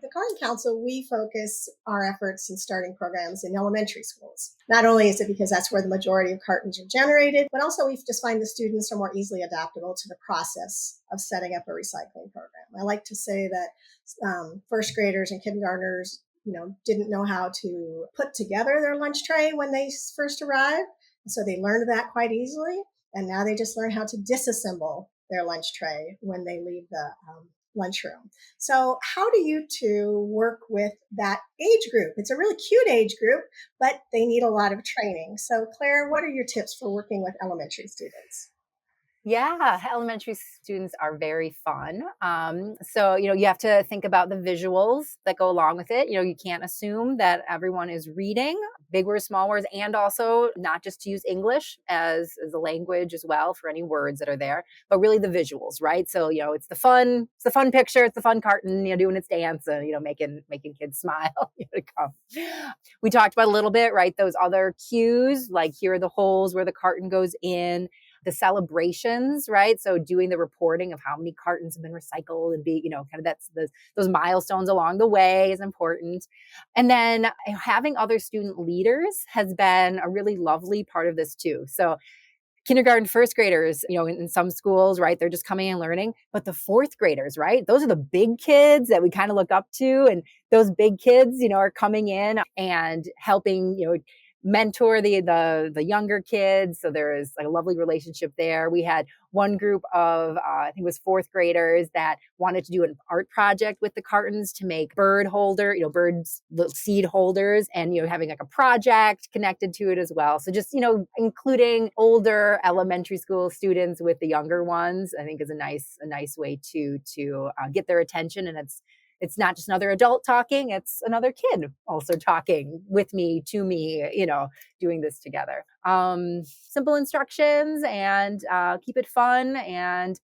The Carton Council, we focus our efforts in starting programs in elementary schools. Not only is it because that's where the majority of cartons are generated, but also we just find the students are more easily adaptable to the process of setting up a recycling program. I like to say that first graders and kindergartners, didn't know how to put together their lunch tray when they first arrived. And so they learned that quite easily. And now they just learn how to disassemble their lunch tray when they leave the lunchroom. So, how do you two work with that age group? It's a really cute age group, but they need a lot of training. So, Claire, what are your tips for working with elementary students? Yeah, elementary students are very fun. So, you have to think about the visuals that go along with it. You can't assume that everyone is reading big words, small words, and also not just to use English as a language as well for any words that are there, but really the visuals, right? So, it's the fun picture, it's the fun carton, doing its dance and, making kids smile. To come. We talked about a little bit, right? Those other cues, like here are the holes where the carton goes in, the celebrations, right? So doing the reporting of how many cartons have been recycled and kind of those milestones along the way is important. And then having other student leaders has been a really lovely part of this too. So kindergarten, first graders, in some schools, right, they're just coming and learning. But the fourth graders, right, those are the big kids that we kind of look up to. And those big kids, are coming in and helping, mentor the younger kids. So there is a lovely relationship there. We had one group of I think it was fourth graders that wanted to do an art project with the cartons to make birds seed holders, and having like a project connected to it as well. So just including older elementary school students with the younger ones, I think is a nice way to get their attention. And it's not just another adult talking, it's another kid also talking with me, to me, doing this together. Simple instructions, and keep it fun, and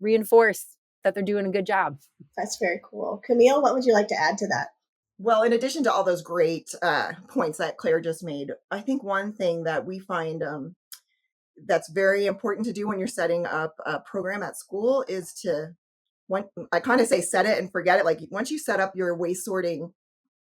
reinforce that they're doing a good job. That's very cool. Camille, what would you like to add to that? Well, in addition to all those great points that Claire just made, I think one thing that we find that's very important to do when you're setting up a program at school is I kind of say set it and forget it. Like once you set up your waste sorting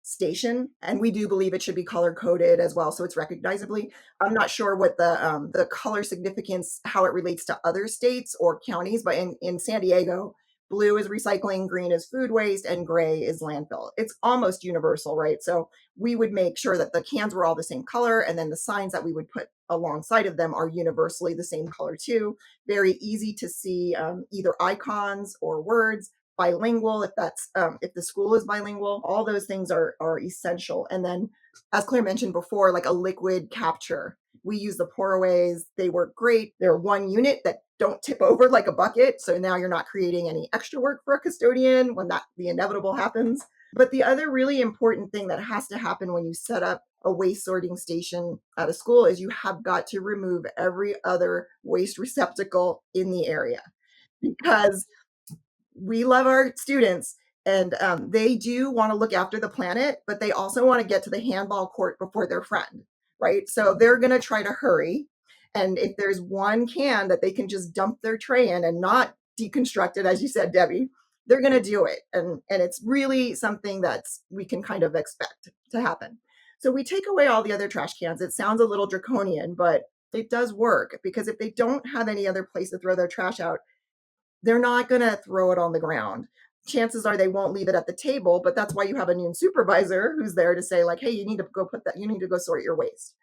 station, and we do believe it should be color coded as well, so it's recognizably. I'm not sure what the color significance, how it relates to other states or counties, but in San Diego, blue is recycling, green is food waste, and gray is landfill. It's almost universal, right? So we would make sure that the cans were all the same color, and then the signs that we would put alongside of them are universally the same color too. Very easy to see, either icons or words, bilingual if the school is bilingual. All those things are essential. And then, as Claire mentioned before, like a liquid capture, we use the pour-aways. They work great. They're one unit that don't tip over like a bucket, so now you're not creating any extra work for a custodian when the inevitable happens. But the other really important thing that has to happen when you set up a waste sorting station at a school is you have got to remove every other waste receptacle in the area, because we love our students, and they do want to look after the planet, but they also want to get to the handball court before their friend, right? So they're going to try to hurry. And if there's one can that they can just dump their tray in and not deconstruct it, as you said, Debbie, they're going to do it. And it's really something we can kind of expect to happen. So we take away all the other trash cans. It sounds a little draconian, but it does work, because if they don't have any other place to throw their trash out, they're not going to throw it on the ground. Chances are they won't leave it at the table, but that's why you have a noon supervisor who's there to say, like, hey, you need to go sort your waste.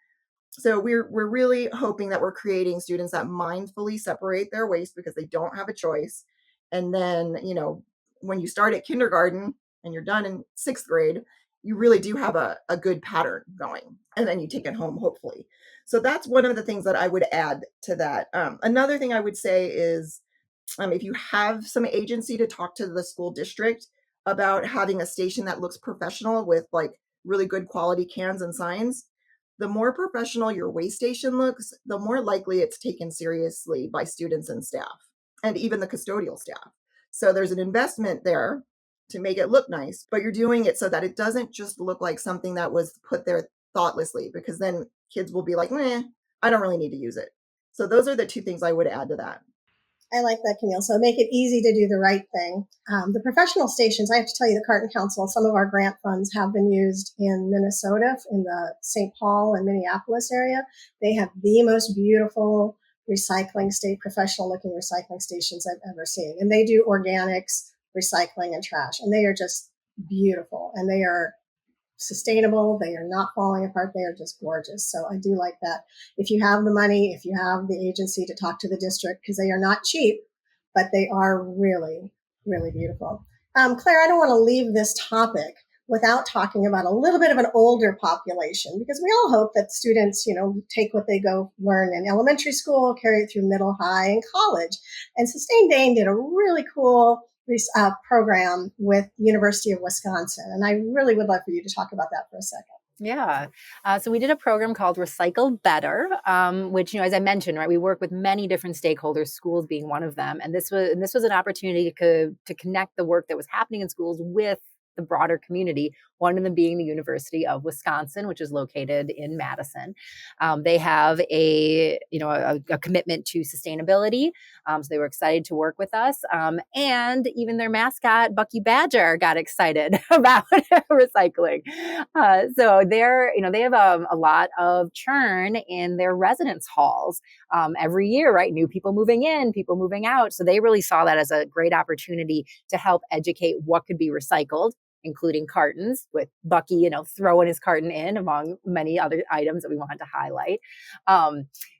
So we're really hoping that we're creating students that mindfully separate their waste because they don't have a choice. And then, when you start at kindergarten and you're done in sixth grade, you really do have a good pattern going, and then you take it home, hopefully. So that's one of the things that I would add to that. Another thing I would say is, if you have some agency, to talk to the school district about having a station that looks professional with like really good quality cans and signs. The more professional your waste station looks, the more likely it's taken seriously by students and staff, and even the custodial staff. So there's an investment there to make it look nice, but you're doing it so that it doesn't just look like something that was put there thoughtlessly, because then kids will be like, I don't really need to use it. So those are the two things I would add to that. I like that, Camille. So make it easy to do the right thing. The professional stations, I have to tell you, the Carton Council, some of our grant funds have been used in Minnesota, in the St. Paul and Minneapolis area. They have the most beautiful professional looking recycling stations I've ever seen. And they do organics, recycling, and trash. And they are just beautiful. And they are sustainable. They are not falling apart. They are just gorgeous. So I do like that. If you have the money, if you have the agency to talk to the district, because they are not cheap, but they are really, really beautiful. Claire, I don't want to leave this topic without talking about a little bit of an older population, because we all hope that students, take what they go learn in elementary school, carry it through middle, high, and college. And Sustain Dane did a really cool program with the University of Wisconsin. And I really would love for you to talk about that for a second. Yeah. So we did a program called Recycle Better, which, as I mentioned, right, we work with many different stakeholders, schools being one of them. And this was an opportunity to connect the work that was happening in schools with the broader community, one of them being the University of Wisconsin, which is located in Madison. They have a commitment to sustainability. So they were excited to work with us. And even their mascot, Bucky Badger, got excited about recycling. So they have a lot of churn in their residence halls every year, right? New people moving in, people moving out. So they really saw that as a great opportunity to help educate what could be recycled, including cartons, with Bucky, throwing his carton in among many other items that we wanted to highlight.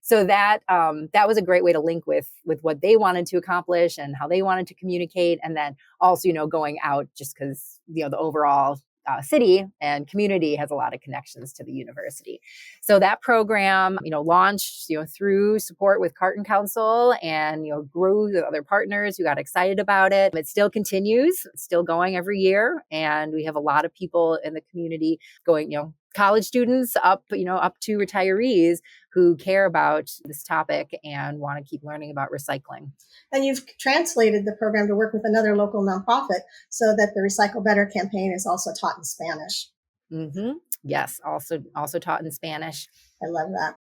So that was a great way to link with what they wanted to accomplish and how they wanted to communicate. And then also, going out just because, the overall city and community has a lot of connections to the university. So that program, launched, through support with Carton Council and, grew with other partners who got excited about it. It still continues, it's still going every year. And we have a lot of people in the community going, college students up to retirees who care about this topic and want to keep learning about recycling. And you've translated the program to work with another local nonprofit so that the Recycle Better campaign is also taught in Spanish. Mm-hmm. Yes, also taught in Spanish. I love that.